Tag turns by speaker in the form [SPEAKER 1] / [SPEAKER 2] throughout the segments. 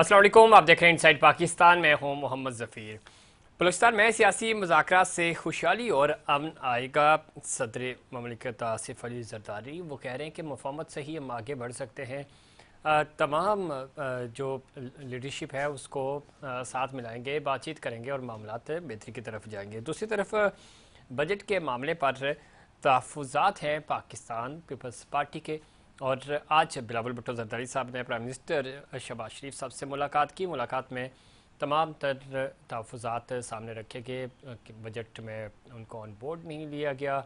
[SPEAKER 1] अस्सलाम वालेकुम, आप देख रहे हैं इनसाइड पाकिस्तान। मैं हूं मोहम्मद ज़फ़ीर। बलूचिस्तान में सियासी मुज़ाकरात से खुशहाली और अमन आएगा। सदर ममलिकत आसिफ अली ज़रदारी वो कह रहे हैं कि मुफाहमत से ही हम आगे बढ़ सकते हैं। तमाम जो लीडरशिप है उसको साथ मिलाएंगे, बातचीत करेंगे और मामलात बेहतरी की तरफ जाएंगे। दूसरी तरफ बजट के मामले पर तहफ़्फ़ुज़ात हैं पाकिस्तान पीपल्स पार्टी के। और आज बिलावल भुट्टो ज़रदारी साहब ने प्राइम मिनिस्टर शहबाज शरीफ साहब से मुलाकात की। मुलाकात में तमाम तर तहफ़्फ़ुज़ात सामने रखे गए कि बजट में उनको ऑन बोर्ड नहीं लिया गया,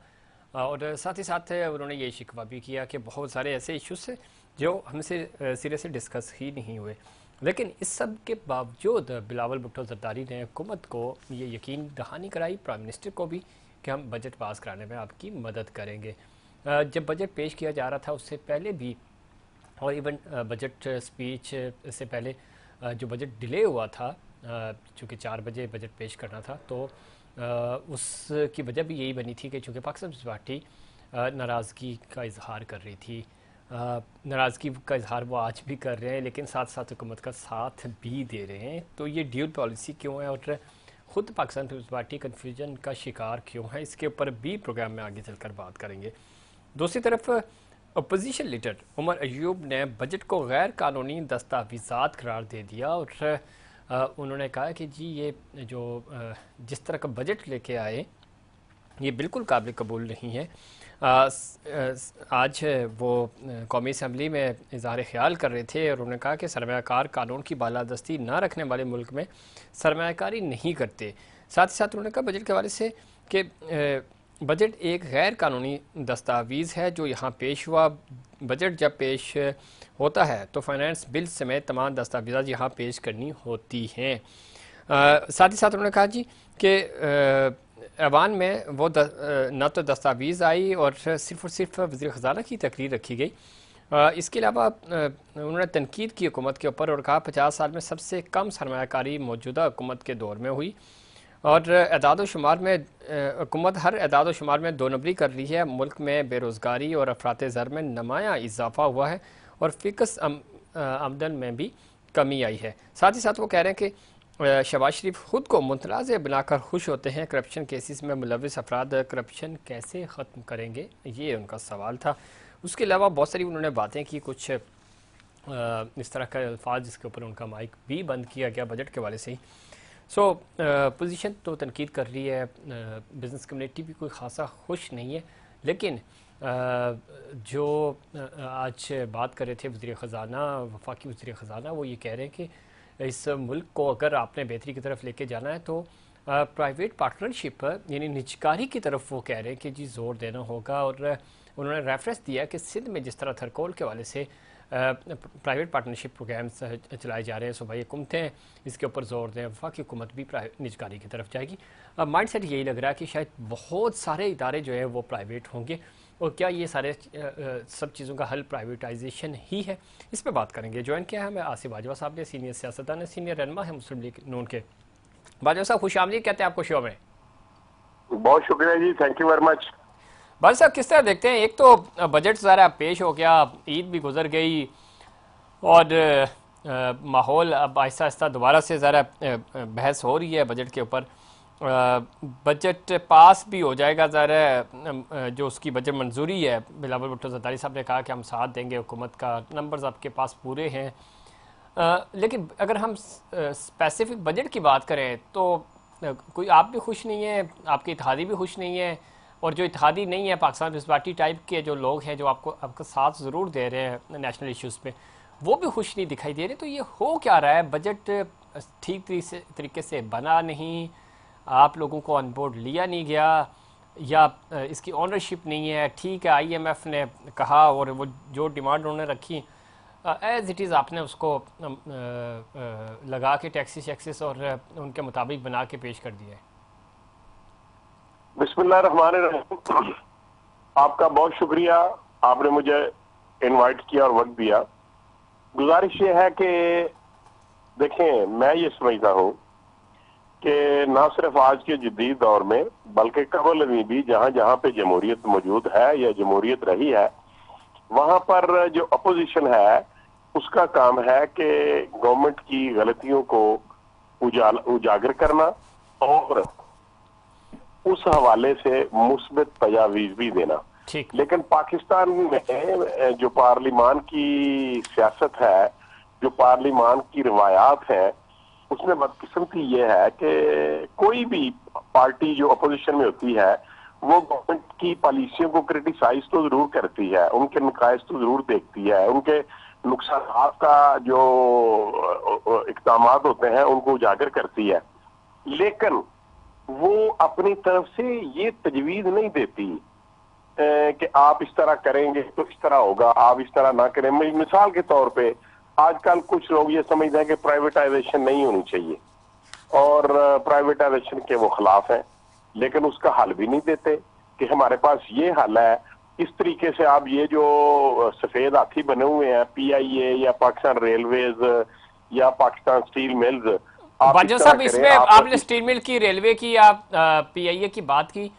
[SPEAKER 1] और साथ ही साथ उन्होंने ये शिकवा भी किया कि बहुत सारे ऐसे इश्यूज़ जो हमसे सिरे से डिस्कस ही नहीं हुए। लेकिन इस सब के बावजूद बिलावल भुट्टो ज़रदारी ने हुकूमत को ये यकीन दहानी कराई, प्राइम मिनिस्टर को भी, कि हम बजट पास कराने में आपकी मदद करेंगे। जब बजट पेश किया जा रहा था उससे पहले भी, और इवन बजट स्पीच से पहले जो बजट डिले हुआ था, चूँकि 4 बजे बजट पेश करना था, तो उसकी वजह भी यही बनी थी कि चूँकि पाकिस्तान पीपल्स पार्टी नाराज़गी का इजहार कर रही थी। नाराज़गी का इजहार वो आज भी कर रहे हैं, लेकिन साथ साथ हुकूमत का साथ भी दे रहे हैं। तो ये ड्यूल पॉलिसी क्यों है और ख़ुद पाकिस्तान पीपल्स पार्टी कन्फ्यूजन का शिकार क्यों है, इसके ऊपर भी प्रोग्राम में आगे चलकर बात करेंगे। दूसरी तरफ अपोजिशन लीडर उमर अयूब ने बजट को गैर कानूनी दस्तावेज़ात करार दे दिया, और उन्होंने कहा कि जी ये जो जिस तरह का बजट लेके आए ये बिल्कुल काबिल कबूल नहीं है। आज वो कौमी असम्बली में इज़हार ख्याल कर रहे थे और उन्होंने कहा कि सरमायाकार कानून की बालादस्ती ना रखने वाले मुल्क में सरमायाकारी नहीं करते। साथ ही साथ उन्होंने कहा बजट के हवाले से कि बजट एक गैर कानूनी दस्तावेज़ है जो यहाँ पेश हुआ। बजट जब पेश होता है तो फाइनेंस बिल समेत तमाम दस्तावेज़ यहाँ पेश करनी होती हैं। साथ ही साथ उन्होंने कहा जी कि ऐवान में वो न तो दस्तावेज़ आई और सिर्फ वज़ीर ख़ज़ाना की तकरीर रखी गई। इसके अलावा उन्होंने तनकीद की हुकूमत के ऊपर और कहा 50 साल में सबसे कम सरमायाकारी मौजूदा हुकूमत के दौर में हुई, और एदाद शुमार में हुकूमत हर एदाद शुमार में 2 नंबरी कर रही है। मुल्क में बेरोज़गारी और अफरात ज़र में नुमाया इजाफा हुआ है और फ़िक्स आमदन में भी कमी आई है। साथ ही साथ वो कह रहे हैं कि शहबाज शरीफ ख़ुद को मुतनाज़ बनाकर खुश होते हैं। करप्शन केसेस में मुलविस अफराद करप्शन कैसे ख़त्म करेंगे, ये उनका सवाल था। उसके अलावा बहुत सारी उन्होंने बातें की, कुछ इस तरह का अल्फाज जिसके ऊपर उनका माइक भी बंद किया गया बजट के वाले से ही। पोजीशन तो तनकीद कर रही है, बिज़नेस कम्युनिटी भी कोई ख़ासा खुश नहीं है। लेकिन जो आज बात कर रहे थे वज़ीर ख़ज़ाना, वफाकी वज़ीर ख़ज़ाना, वो ये कह रहे हैं कि इस मुल्क को अगर आपने बेहतरी की तरफ लेके जाना है तो प्राइवेट पार्टनरशिप यानी निजकारी की तरफ वो कह रहे हैं कि जी ज़ोर देना होगा। और उन्होंने रेफरेंस दिया कि सिंध में जिस तरह थरकोल के वाले से प्राइवेट पार्टनरशिप प्रोग्राम्स चलाए जा रहे हैं, सूबाई हुकूमतें इसके ऊपर जोर दें, वफाकी हुकूमत भी निजकारी की तरफ जाएगी। माइंड सेट यही लग रहा है कि शायद बहुत सारे इदारे जो है वो प्राइवेट होंगे, और क्या ये सारे सब चीज़ों का हल प्राइवेटाइजेशन ही है, इस पर बात करेंगे। ज्वाइन किया है हमें आसिफ बाजवा साहब ने, सीनियर सियासतदान, सीनियर रहनुमा है मुस्लिम लीग नून के। बाजवा साहब खुश आमदीद कहते हैं आपको शो में।
[SPEAKER 2] बहुत शुक्रिया जी, thank you very much.
[SPEAKER 1] Bajwa साहब किस तरह देखते हैं, एक तो बजट ज़रा पेश हो गया, ईद भी गुजर गई और माहौल अब आहिस्ता आहिस्ता दोबारा से ज़रा बहस हो रही है बजट के ऊपर। बजट पास भी हो जाएगा ज़रा, जो उसकी बजट मंजूरी है, बिलावल भुट्टो ज़रदारी साहब ने कहा कि हम साथ देंगे हुकूमत का, नंबर्स आपके पास पूरे हैं। लेकिन अगर हम स्पेसिफिक बजट की बात करें तो कोई आप भी खुश नहीं है, आपके इत्तेहादी भी खुश नहीं है, और जो इत्तेहादी नहीं है पाकिस्तान पीपल्स पार्टी टाइप के जो लोग हैं जो आपका साथ ज़रूर दे रहे हैं नेशनल इश्यूज़ पे, वो भी खुश नहीं दिखाई दे रहे। तो ये हो क्या रहा है, बजट ठीक तरीके से बना नहीं, आप लोगों को ऑन बोर्ड लिया नहीं गया, या इसकी ऑनरशिप नहीं है। ठीक है, IMF ने कहा और वो जो डिमांड उन्होंने रखी एज इट इज़ आपने उसको लगा के टैक्सेस शैक्सेस और उनके मुताबिक बना के पेश कर दिया है।
[SPEAKER 2] बिस्मिल्लाहिर्रहमानिर्रहीम। आपका बहुत शुक्रिया, आपने मुझे इनवाइट किया और वक्त दिया। गुजारिश ये है कि देखें, मैं ये समझता हूँ कि ना सिर्फ आज के जदीद दौर में बल्कि कबल में भी जहाँ जहाँ पे जमहूरियत मौजूद है या जमहूरियत रही है, वहां पर जो अपोजिशन है उसका काम है कि गवर्नमेंट की गलतियों को उजागर करना और उस हवाले से मुस्बत तजावीज भी देना।
[SPEAKER 1] ठीक।
[SPEAKER 2] लेकिन पाकिस्तान में जो पार्लिमान की सियासत है, जो पार्लिमान की रवायात है, उसमें बदकिस्मती ये है कि कोई भी पार्टी जो अपोजिशन में होती है वो गवर्नमेंट की पॉलिसियों को क्रिटिसाइज तो जरूर करती है, उनके नकायज तो जरूर देखती है, उनके नुकसान का जो इक़दाम होते हैं उनको उजागर करती है, लेकिन वो अपनी तरफ से ये तजवीज नहीं देती कि आप इस तरह करेंगे तो इस तरह होगा, आप इस तरह ना करें। मिसाल के तौर पे आजकल कुछ लोग ये समझते हैं कि प्राइवेटाइजेशन नहीं होनी चाहिए और प्राइवेटाइजेशन के वो खिलाफ हैं, लेकिन उसका हल भी नहीं देते कि हमारे पास ये हल है। इस तरीके से आप ये जो सफेद हाथी बने हुए हैं, PIA या पाकिस्तान रेलवेज या पाकिस्तान स्टील मिल्स,
[SPEAKER 1] बाजवा साहब, इसमें आपने स्टील मिल की, रेलवे की, आप PIA की बात की,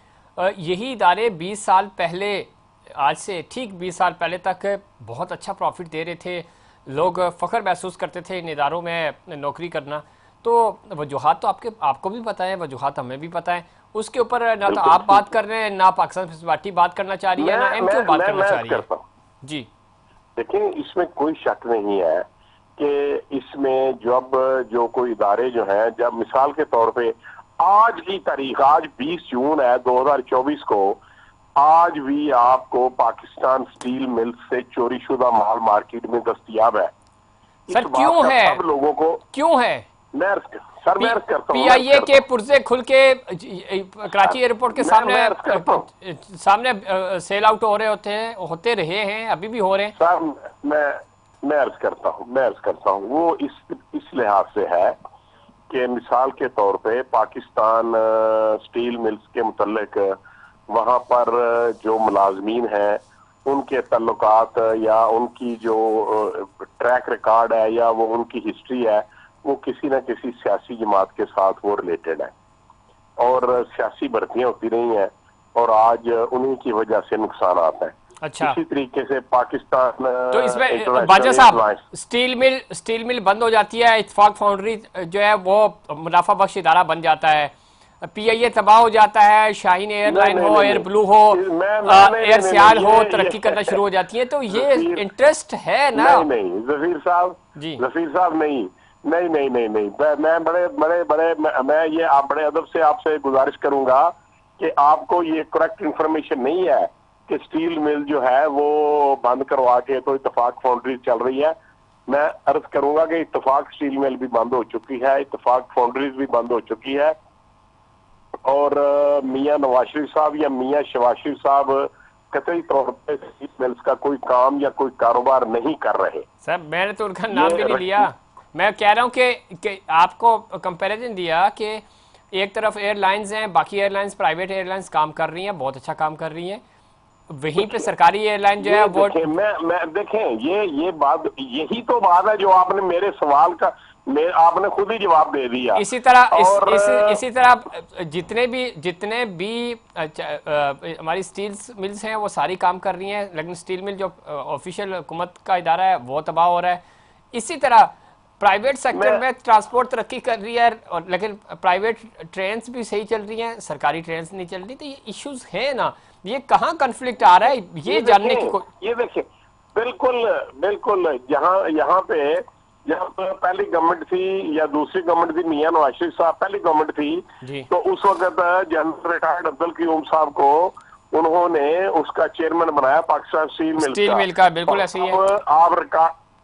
[SPEAKER 1] यही इदारे 20 साल पहले, आज से ठीक 20 साल पहले तक बहुत अच्छा प्रॉफिट दे रहे थे, लोग फख्र महसूस करते थे इन इदारों में नौकरी करना। तो वजूहात तो आपको भी पता है, वजूहात हमें भी पता है, उसके ऊपर ना तो आप बात कर रहे हैं, ना पाकिस्तान पीपल्स पार्टी बात करना चाह रही है, ना MQ बात करना चाह रही है। जी
[SPEAKER 2] देखिए, इसमें कोई शक नहीं है कि इसमें जब जो कोई इदारे जो हैं, जब मिसाल के तौर पे आज की तारीख, आज 20 जून है 2024 को, आज भी आपको पाकिस्तान स्टील मिल से चोरीशुदा माल मार्केट में दस्तियाब है।
[SPEAKER 1] सर क्यों है?
[SPEAKER 2] सब लोगों को
[SPEAKER 1] क्यों है?
[SPEAKER 2] PIA
[SPEAKER 1] के पुर्जे खुल के कराची एयरपोर्ट के सामने सेल आउट हो रहे होते रहे हैं, अभी भी हो रहे हैं।
[SPEAKER 2] सर मैं अर्ज करता हूँ वो इस लिहाज से है कि मिसाल के तौर पे पाकिस्तान स्टील मिल्स के मुतल्लिक वहां पर जो मुलाजमीन हैं उनके तल्लुकात या उनकी जो ट्रैक रिकॉर्ड है या वो उनकी हिस्ट्री है, वो किसी न किसी सियासी जमात के साथ वो रिलेटेड है और सियासी भर्तियां होती रही हैं और आज उन्हीं की वजह से नुकसान आता है।
[SPEAKER 1] अच्छा,
[SPEAKER 2] इसी तरीके से पाकिस्तान
[SPEAKER 1] तो इसमें बाजा साहब स्टील मिल बंद हो जाती है, इत्तेफाक फाउंड्री जो है वो मुनाफा बख्श इदारा बन जाता है, PIA तबाह हो जाता है, शाहीन एयरलाइन हो, एयर ब्लू हो, एयर सियाल हो, तरक्की करना शुरू हो जाती है। तो ये इंटरेस्ट है ना?
[SPEAKER 2] नहीं जफीर साहब नहीं, मैं मैं ये आप बड़े अदब से आपसे गुजारिश करूंगा कि आपको ये करेक्ट इंफॉर्मेशन नहीं है कि स्टील मिल जो है वो बंद करवा के तो इत्तेफाक फाउंड्री चल रही है। मैं अर्ज करूंगा कि इत्तेफाक स्टील मिल भी बंद हो चुकी है, इत्तेफाक फाउंड्रीज भी बंद हो चुकी है और मियां नवाज शरीफ साहब या मियां शहबाज शरीफ साहब कतई तौर पर स्टील मिल्स का कोई काम या कोई कारोबार नहीं कर रहे।
[SPEAKER 1] सर मैंने तो उनका नाम भी नहीं लिया, मैं कह रहा हूँ कि आपको कंपैरिजन दिया कि एक तरफ एयरलाइंस हैं, बाकी एयरलाइंस प्राइवेट एयरलाइंस काम कर रही हैं, बहुत अच्छा काम कर रही हैं, वहीं पे सरकारी एयरलाइन जो है वो
[SPEAKER 2] मैं देखें ये बात, यही तो बात है जो आपने मेरे सवाल का आपने खुद ही जवाब दे दिया।
[SPEAKER 1] इसी तरह जितने भी हमारी स्टील मिल्स हैं वो सारी काम कर रही हैं, लेकिन स्टील मिल जो ऑफिशियल हुकूमत का इदारा है वो तबाह हो रहा है। इसी तरह प्राइवेट सेक्टर में ट्रांसपोर्ट तरक्की कर रही है और लेकिन प्राइवेट ट्रेन भी सही चल रही हैं, सरकारी ट्रेन नहीं चल रही। तो ये इश्यूज है ना, ये कहाँ कन्फ्लिक्ट आ रहा है, ये जानने की
[SPEAKER 2] ये देखिए बिल्कुल यहाँ पे पहली गवर्नमेंट थी या दूसरी गवर्नमेंट थी, मियां नवाज शरीफ साहब पहली गवर्नमेंट थी, तो उस वक्त जनरल रिटायर्ड अब्दुल क़यूम साहब को उन्होंने उसका चेयरमैन बनाया पाकिस्तान स्टील मिल का।
[SPEAKER 1] बिल्कुल ऐसे ही है।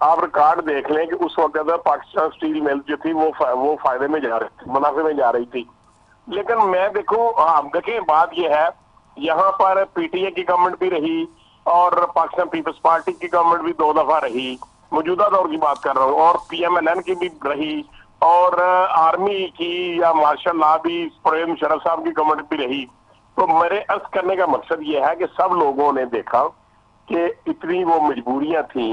[SPEAKER 2] आप रिकॉर्ड देख लें कि उस वक्त पाकिस्तान स्टील मिल जो थी वो फायदे में जा रही थी, मुनाफे में जा रही थी। लेकिन मैं देखें बात यह है, यहाँ पर PTA की गवर्नमेंट भी रही और पाकिस्तान पीपल्स पार्टी की गवर्नमेंट भी 2 दफा रही, मौजूदा दौर की बात कर रहा हूँ, और PMLN की भी रही और आर्मी की या मार्शल लॉ भी परवेज मुशर्रफ साहब की गवर्नमेंट भी रही। तो मेरे अर्ज करने का मकसद ये है कि सब लोगों ने देखा कि इतनी वो मजबूरियां थी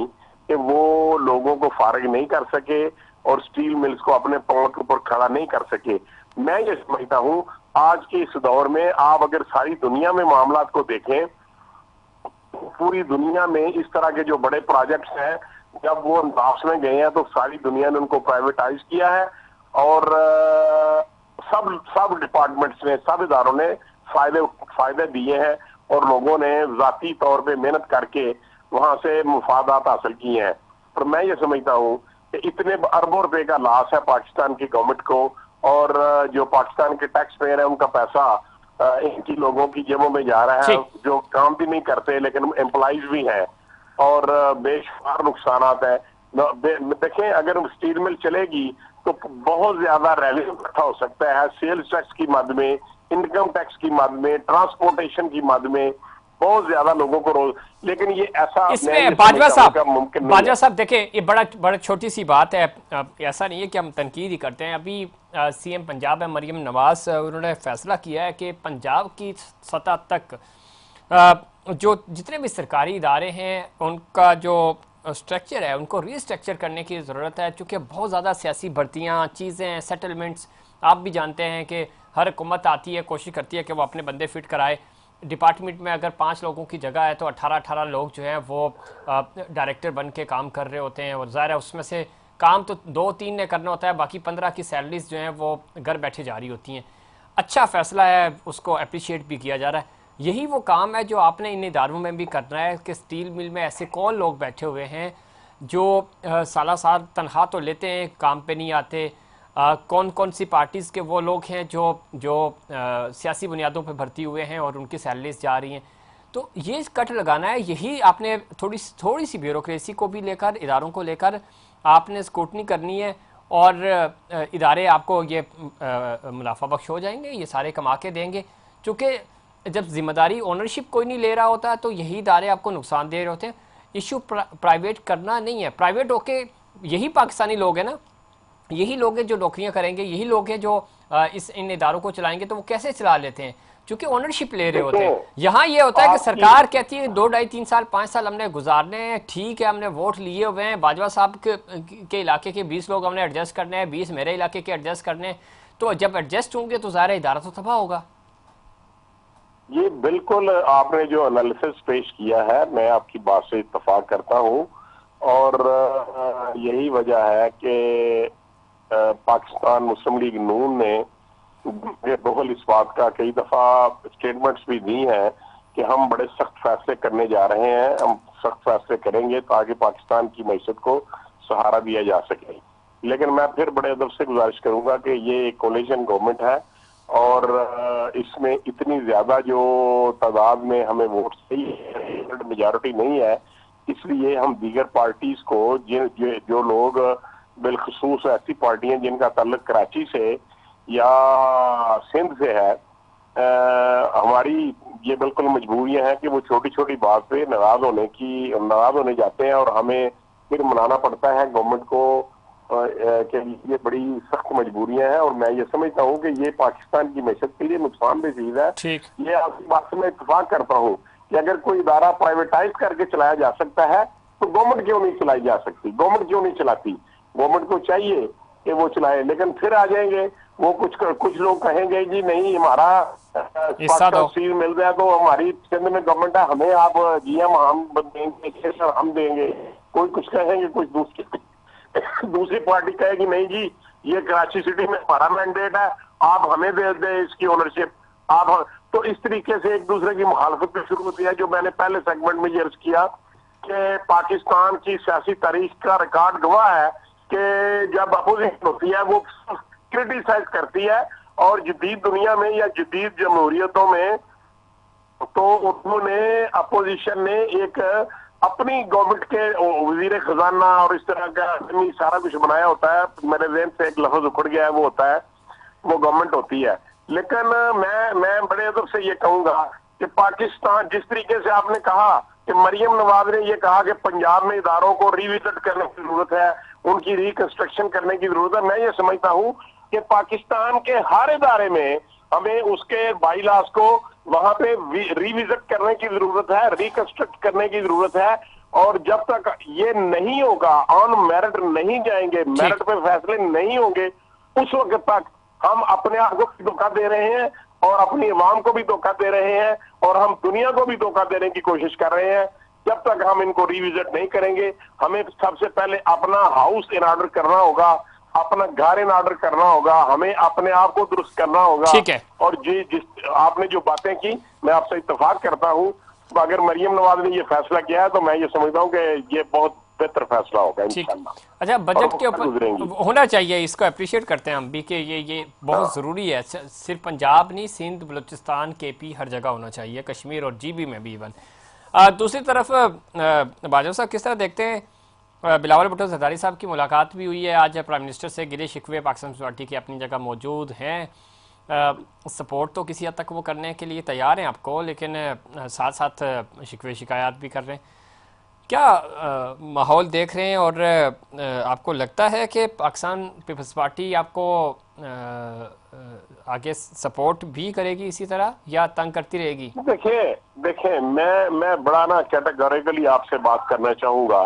[SPEAKER 2] कि वो लोगों को फारिग नहीं कर सके और स्टील मिल्स को अपने पांव के ऊपर खड़ा नहीं कर सके। मैं ये समझता हूँ आज के इस दौर में आप अगर सारी दुनिया में मामलात को देखें, पूरी दुनिया में इस तरह के जो बड़े प्रोजेक्ट्स हैं जब वो लाश में गए हैं तो सारी दुनिया ने उनको प्राइवेटाइज किया है और सब सब डिपार्टमेंट्स ने, सब इदारों ने फायदे दिए हैं और लोगों ने जाती तौर पे मेहनत करके वहां से मुफादात हासिल किए हैं। पर मैं ये समझता हूँ कि इतने अरबों रुपए का लॉस है पाकिस्तान की गवर्नमेंट को और जो पाकिस्तान के टैक्स पेयर है उनका पैसा इनकी लोगों की जेबों में जा रहा है, जो काम भी नहीं करते लेकिन एम्प्लॉइज भी हैं और बेशुमार नुकसान है। देखें, अगर स्टील मिल चलेगी तो बहुत ज्यादा रेवेन्यू इकट्ठा हो सकता है, सेल्स टैक्स की मद में, इनकम टैक्स की मद में, ट्रांसपोर्टेशन की मद में बहुत ज्यादा लोगों को रोज, लेकिन ये ऐसा
[SPEAKER 1] इसमें बाजवा साहब देखें, ये बड़ा छोटी सी बात है। ऐसा नहीं है कि हम तनकीद ही करते हैं। अभी सीएम पंजाब है मरियम नवाज, उन्होंने फैसला किया है कि पंजाब की सतह तक जो जितने भी सरकारी इदारे हैं उनका जो स्ट्रक्चर है उनको रीस्ट्रक्चर करने की ज़रूरत है, क्योंकि बहुत ज़्यादा सियासी भर्तियाँ, चीज़ें, सेटलमेंट्स, आप भी जानते हैं कि हर हुकूमत आती है, कोशिश करती है कि वो अपने बंदे फिट कराए। डिपार्टमेंट में अगर 5 लोगों की जगह है तो 18-18 लोग जो हैं वो डायरेक्टर बन के काम कर रहे होते हैं और ज़ाहिर है उसमें से काम तो 2-3 ने करना होता है, बाकी 15 की सैलरीज जो हैं वो घर बैठे जा रही होती हैं। अच्छा फ़ैसला है, उसको अप्रिशिएट भी किया जा रहा है। यही वो काम है जो आपने इन इदारों में भी करना है कि स्टील मिल में ऐसे कौन लोग बैठे हुए हैं जो साला साल तनख्वाह तो लेते हैं, काम पे नहीं आते। कौन कौन सी पार्टीज़ के वो लोग हैं जो जो सियासी बुनियादों पे भर्ती हुए हैं और उनकी सैलरीज जा रही हैं। तो ये कट लगाना है, यही आपने थोड़ी सी ब्यूरोक्रेसी को भी लेकर, इदारों को लेकर आपने स्क्रूटनी करनी है और इदारे आपको ये मुनाफा बख्श हो जाएंगे, ये सारे कमा के देंगे। चूँकि जब जिम्मेदारी ओनरशिप कोई नहीं ले रहा होता तो यही इदारे आपको नुकसान दे रहे होते हैं। इशू प्राइवेट करना नहीं है। प्राइवेट होके यही पाकिस्तानी लोग हैं ना, यही लोग हैं जो नौकरियां करेंगे, यही लोग हैं जो इन इदारों को चलाएंगे। तो वो कैसे चला लेते हैं? क्योंकि ओनरशिप ले रहे होते हैं। यहाँ ये होता है कि सरकार कहती है 2, 2.5, 3 साल, 5 साल हमने गुजारने हैं, ठीक है, हमने वोट लिए हुए हैं, बाजवा साहब के इलाके के 20 लोग हमने एडजस्ट करने हैं, 20 मेरे इलाके के एडजस्ट करने हैं। तो जब एडजस्ट होंगे तो ज़ाहिर इदारा तो तबाह होगा।
[SPEAKER 2] ये बिल्कुल आपने जो एनालिसिस पेश किया है, मैं आपकी बात से इत्तफाक करता हूं और यही वजह है कि पाकिस्तान मुस्लिम लीग नून ने बहुत इस बात का कई दफा स्टेटमेंट्स भी दी हैं कि हम बड़े सख्त फैसले करने जा रहे हैं, हम सख्त फैसले करेंगे ताकि पाकिस्तान की मैशत को सहारा दिया जा सके। लेकिन मैं फिर बड़े अदब से गुजारिश करूंगा कि ये एक कोलिशन गवर्नमेंट है और इसमें इतनी ज्यादा जो तादाद में हमें वोट चाहिए, मेजॉरिटी नहीं है, इसलिए हम दीगर पार्टीज को जो लोग बिलखसूस ऐसी पार्टियां जिनका ताल्लुक कराची से या सिंध से है, हमारी ये बिल्कुल मजबूरियां हैं कि वो छोटी छोटी बात पे नाराज होने जाते हैं और हमें फिर मनाना पड़ता है गवर्नमेंट को कि ये बड़ी सख्त मजबूरियां हैं। और मैं ये समझता हूँ कि ये पाकिस्तान की मैशत के लिए नुकसान भी चीज है। ये आपकी बात से मैं इत्तेफाक करता हूँ कि अगर कोई इदारा प्राइवेटाइज करके चलाया जा सकता है तो गवर्नमेंट क्यों नहीं चलाई जा सकती? गवर्नमेंट क्यों नहीं चलाती? गवर्नमेंट को चाहिए कि वो चलाए, लेकिन फिर आ जाएंगे वो कुछ लोग कहेंगे जी नहीं, हमारा सील मिल गया तो हमारी सिंध में गवर्नमेंट है, हमें आप जीएम हम देंगे, हम देंगे। कोई कुछ कहेंगे, कुछ दूसरी पार्टी कहेगी नहीं जी ये कराची सिटी में हमारा मैंडेट है, आप हमें दे दे इसकी ओनरशिप। आप तो इस तरीके से एक दूसरे की मुखालफत शुरू होती है। जो मैंने पहले सेगमेंट में ये अर्ज किया कि पाकिस्तान की सियासी तारीख का रिकॉर्ड गवाह है कि जब अपोजिशन होती है वो क्रिटिसाइज करती है, और जदीद दुनिया में या जदीद जमहूरियतों में तो उन्होंने अपोजिशन ने एक अपनी गवर्नमेंट के वजीर खजाना और इस तरह का सारा कुछ बनाया होता है। मेरे ज़हन से एक लफ्ज उखड़ गया है, वो होता है, वो गवर्नमेंट होती है। लेकिन मैं बड़े अदब से ये कहूंगा कि पाकिस्तान, जिस तरीके से आपने कहा कि मरियम नवाज ने ये कहा कि पंजाब में इदारों को रिविजिट करने की जरूरत है, उनकी रिकंस्ट्रक्शन करने की जरूरत है, मैं ये समझता हूं कि पाकिस्तान के हर इदारे में हमें उसके बाईलास को वहां पे रिविजिट करने की जरूरत है, रिकंस्ट्रक्ट करने की जरूरत है। और जब तक ये नहीं होगा, ऑन मेरिट नहीं जाएंगे, मेरिट पे फैसले नहीं होंगे, उस वक्त तक हम अपने आप को भी धोखा दे रहे हैं और अपनी अवाम को भी धोखा दे रहे हैं और हम दुनिया को भी धोखा देने की कोशिश कर रहे हैं जब तक हम इनको रिविजिट नहीं करेंगे, हमें सबसे पहले अपना हाउस इन ऑर्डर करना होगा, अपना घर इन ऑर्डर करना होगा, हमें अपने आप को दुरुस्त करना होगा।
[SPEAKER 1] ठीक है।
[SPEAKER 2] और जिस आपने जो बातें की, मैं आपसे इत्तेफाक करता हूं। तो अगर मरियम नवाज ने ये फैसला किया है तो मैं ये समझता हूं कि ये बहुत बेहतर फैसला होगा
[SPEAKER 1] ठीक।
[SPEAKER 2] इंशाल्लाह,
[SPEAKER 1] अच्छा,
[SPEAKER 2] और
[SPEAKER 1] बजट
[SPEAKER 2] वो
[SPEAKER 1] के
[SPEAKER 2] कल
[SPEAKER 1] ऊपर
[SPEAKER 2] गुजरेंगी।
[SPEAKER 1] होना चाहिए, इसको अप्रिशिएट करते हैं हम भी कि ये बहुत
[SPEAKER 2] हाँ।
[SPEAKER 1] ज़रूरी है। सिर्फ पंजाब नहीं, सिंध, बलूचिस्तान, केपी, हर जगह होना चाहिए, कश्मीर और जीबी में भी इवन। दूसरी तरफ बाजवा साहब किस तरह देखते हैं, बिलावल भुट्टो जरदारी साहब की मुलाकात भी हुई है आज प्राइम मिनिस्टर से, गिले शिकवे पाकिस्तान पार्टी के अपनी जगह मौजूद हैं, सपोर्ट तो किसी हद तक वो करने के लिए तैयार हैं आपको, लेकिन साथ साथ शिकवे शिकायत भी कर रहे हैं। क्या माहौल देख रहे हैं, और आपको लगता है कि पाकिस्तान पीपल्स पार्टी आपको आगे सपोर्ट भी करेगी इसी तरह, या तंग करती रहेगी?
[SPEAKER 2] देखिए देखिए, मैं बड़ा ना कैटेगोरिकली आपसे बात करना चाहूंगा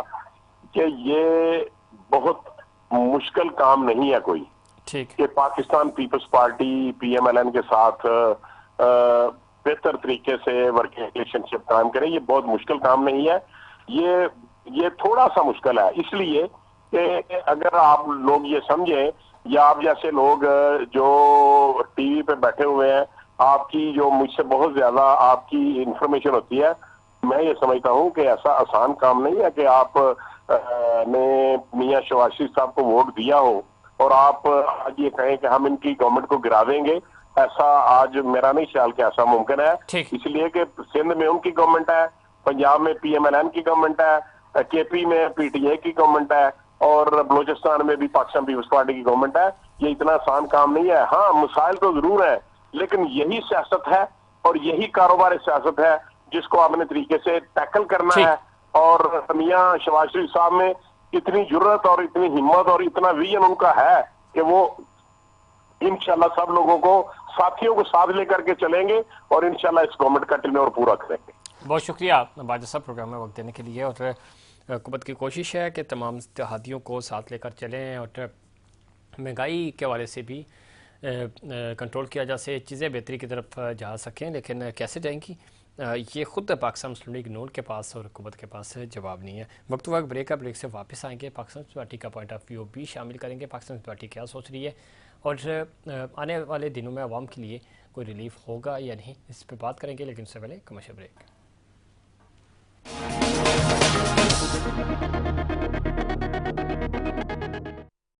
[SPEAKER 2] कि ये बहुत मुश्किल काम नहीं है कोई,
[SPEAKER 1] ठीक।
[SPEAKER 2] कि पाकिस्तान पीपल्स पार्टी पीएमएलएन के साथ बेहतर तरीके से वर्किंग रिलेशनशिप कायम करें। ये बहुत मुश्किल काम नहीं है, ये थोड़ा सा मुश्किल है, इसलिए कि अगर आप लोग ये समझें, या आप जैसे लोग जो टीवी पे बैठे हुए हैं, आपकी जो मुझसे बहुत ज्यादा आपकी इंफॉर्मेशन होती है, मैं ये समझता हूं कि ऐसा आसान काम नहीं है कि आप ने मियां शहबाज शरीफ साहब को वोट दिया हो और आप आज ये कहें कि हम इनकी गवर्नमेंट को गिरा देंगे। ऐसा आज मेरा नहीं ख्याल कि ऐसा मुमकिन है,
[SPEAKER 1] ठीक।
[SPEAKER 2] इसलिए कि सिंध में उनकी गवर्नमेंट है, पंजाब में पीएमएलएन की गवर्नमेंट है, केपी में पीटीआई की गवर्नमेंट है, और बलूचिस्तान में भी पाकिस्तान पीपल्स पार्टी की गवर्नमेंट है। ये इतना आसान काम नहीं है। हाँ, मसाइल तो जरूर है, लेकिन यही सियासत है और यही कारोबार सियासत है जिसको आपने तरीके से टैकल करना
[SPEAKER 1] ठीक।
[SPEAKER 2] है। और मियां शहबाज शरीफ साहब में इतनी जुर्रत और इतनी हिम्मत और इतना विजन उनका है कि वो इंशाल्लाह सब लोगों को, साथियों को साथ लेकर के चलेंगे और इंशाल्लाह इस गवर्नमेंट का टेन्योर पूरा करेंगे।
[SPEAKER 1] बहुत शुक्रिया बाजवा साहब प्रोग्राम में वक्त देने के लिए। और हुकूमत की कोशिश है कि तमाम इत्तेहादियों को साथ लेकर चलें और महंगाई के हवाले से भी कंट्रोल किया जा सके, चीज़ें बेहतरी की तरफ जा सकें, लेकिन कैसे जाएंगी ये ख़ुद पाकिस्तान मुस्लिम लीग नून के पास और हुकूमत के पास जवाब नहीं है। वक्त ब्रेक का, ब्रेक से वापस आएंगे, पाकिस्तान पार्टी का पॉइंट ऑफ व्यू भी शामिल करेंगे, पाकिस्तान पार्टी क्या सोच रही है और आने वाले दिनों में आवाम के लिए कोई रिलीफ होगा या नहीं, इस पर बात करेंगे, लेकिन उससे पहले कमर्शियल ब्रेक।